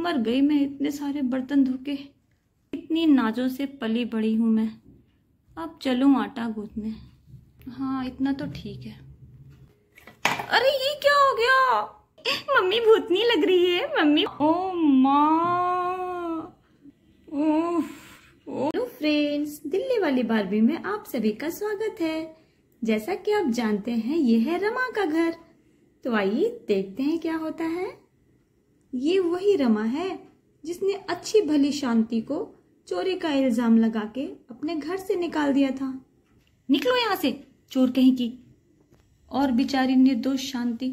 मर गई मैं इतने सारे बर्तन धो के। इतनी नाजों से पली बड़ी हूं मैं। अब चलूं आटा गूंथने। हाँ, इतना तो ठीक है। अरे ये क्या हो गया? मम्मी भूतनी लग रही है मम्मी। ओ माँ। हेलो फ्रेंड्स, दिल्ली वाली बारबी में आप सभी का स्वागत है। जैसा कि आप जानते हैं, ये है रमा का घर। तो आइए देखते हैं क्या होता है। ये वही रमा है जिसने अच्छी भली शांति को चोरी का इल्जाम लगा के अपने घर से निकाल दिया था। निकलो यहाँ से, चोर कहीं की। और बेचारी निर्दोष शांति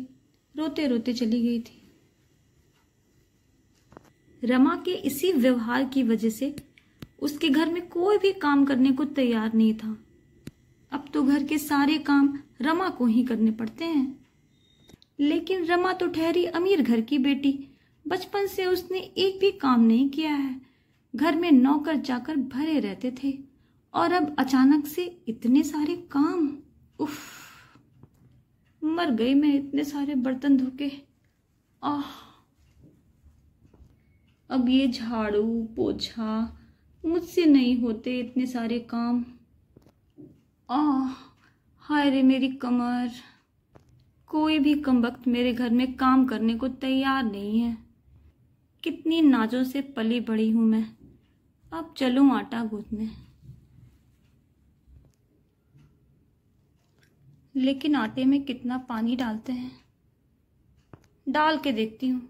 रोते रोते चली गई थी। रमा के इसी व्यवहार की वजह से उसके घर में कोई भी काम करने को तैयार नहीं था। अब तो घर के सारे काम रमा को ही करने पड़ते हैं। लेकिन रमा तो ठहरी अमीर घर की बेटी। बचपन से उसने एक भी काम नहीं किया है। घर में नौकर चाकर भरे रहते थे और अब अचानक से इतने सारे काम। उफ, मर गई मैं इतने सारे बर्तन धो के। अब ये झाड़ू पोछा मुझसे नहीं होते इतने सारे काम। हाय रे मेरी कमर। कोई भी कमबख्त मेरे घर में काम करने को तैयार नहीं है। कितनी नाजों से पली बड़ी हूं मैं। अब चलूं आटा गूंथने। लेकिन आटे में कितना पानी डालते हैं, डाल के देखती हूँ।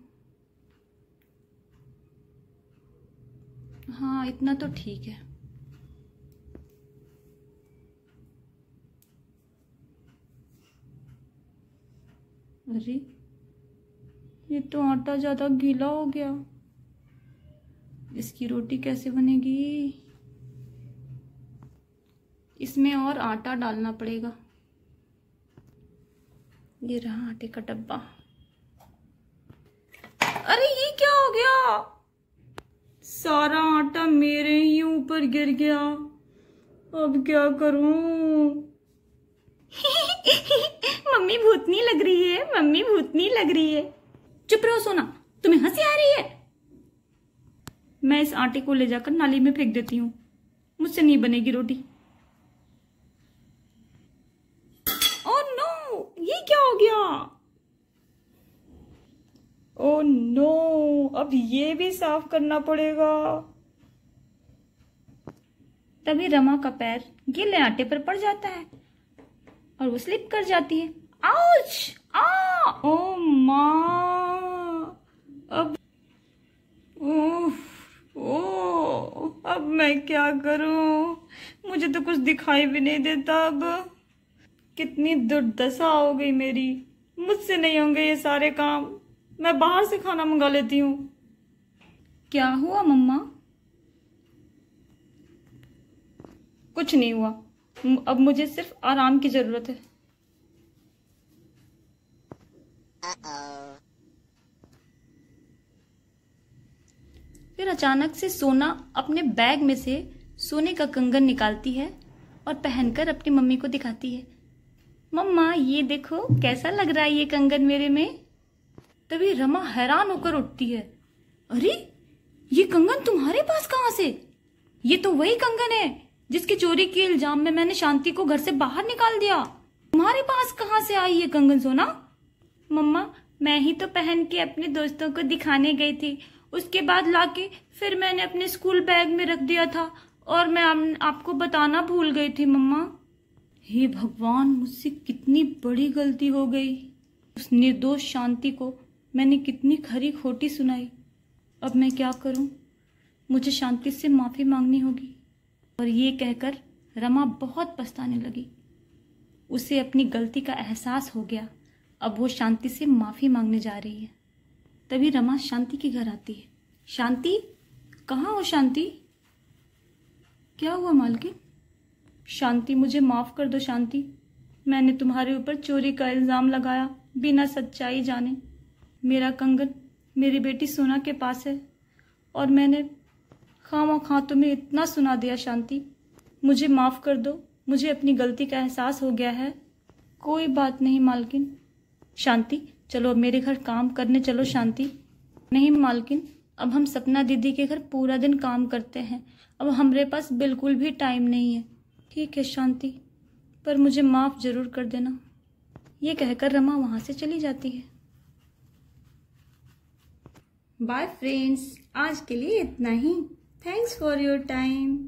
हाँ, इतना तो ठीक है। अरे ये तो आटा ज्यादा गीला हो गया। इसकी रोटी कैसे बनेगी? इसमें और आटा डालना पड़ेगा। ये रहा आटे का डब्बा। अरे ये क्या हो गया? सारा आटा मेरे ही ऊपर गिर गया। अब क्या करूं? मम्मी भूतनी लग रही है, मम्मी भूतनी लग रही है। चुप रहो सोना, तुम्हें हंसी आ रही है? मैं इस आटे को ले जाकर नाली में फेंक देती हूँ। मुझसे नहीं बनेगी रोटी। ओह नो, ये क्या हो गया? ओह नो, अब ये भी साफ करना पड़ेगा। तभी रमा का पैर गीले आटे पर पड़ जाता है और वो स्लिप कर जाती है। आउच! ओह माँ! अब अब मैं क्या करूं? मुझे तो कुछ दिखाई भी नहीं देता। अब कितनी दुर्दशा हो गई मेरी। मुझसे नहीं होंगे ये सारे काम। मैं बाहर से खाना मंगा लेती हूँ। क्या हुआ मम्मा? कुछ नहीं हुआ। अब मुझे सिर्फ आराम की जरूरत है। फिर अचानक से सोना अपने बैग में से सोने का कंगन निकालती है और पहनकर अपनी मम्मी को दिखाती है। मम्मा ये देखो कैसा लग रहा है ये कंगन मेरे में। तभी रमा हैरान होकर उठती है। अरे ये कंगन तुम्हारे पास कहाँ से? ये तो वही कंगन है जिसकी चोरी के इल्जाम में मैंने शांति को घर से बाहर निकाल दिया। तुम्हारे पास कहाँ से आई ये कंगन सोना? मम्मा मैं ही तो पहन के अपने दोस्तों को दिखाने गई थी। उसके बाद लाके फिर मैंने अपने स्कूल बैग में रख दिया था और मैं आपको बताना भूल गई थी मम्मा। हे भगवान, मुझसे कितनी बड़ी गलती हो गई। उस निर्दोष शांति को मैंने कितनी खरी खोटी सुनाई। अब मैं क्या करूं? मुझे शांति से माफी मांगनी होगी। और ये कहकर रमा बहुत पछताने लगी। उसे अपनी गलती का एहसास हो गया। अब वो शांति से माफी मांगने जा रही है। तभी रमा शांति के घर आती है। शांति, कहाँ हो शांति? क्या हुआ मालकिन? शांति मुझे माफ कर दो शांति। मैंने तुम्हारे ऊपर चोरी का इल्जाम लगाया बिना सच्चाई जाने। मेरा कंगन मेरी बेटी सोना के पास है और मैंने खामखा तुम्हें इतना सुना दिया शांति। मुझे माफ कर दो। मुझे अपनी गलती का एहसास हो गया है। कोई बात नहीं मालकिन। शांति चलो अब मेरे घर काम करने चलो शांति। नहीं मालकिन, अब हम सपना दीदी के घर पूरा दिन काम करते हैं। अब हमारे पास बिल्कुल भी टाइम नहीं है। ठीक है शांति, पर मुझे माफ़ ज़रूर कर देना। ये कहकर रमा वहाँ से चली जाती है। बाय फ्रेंड्स, आज के लिए इतना ही। Thanks for your time.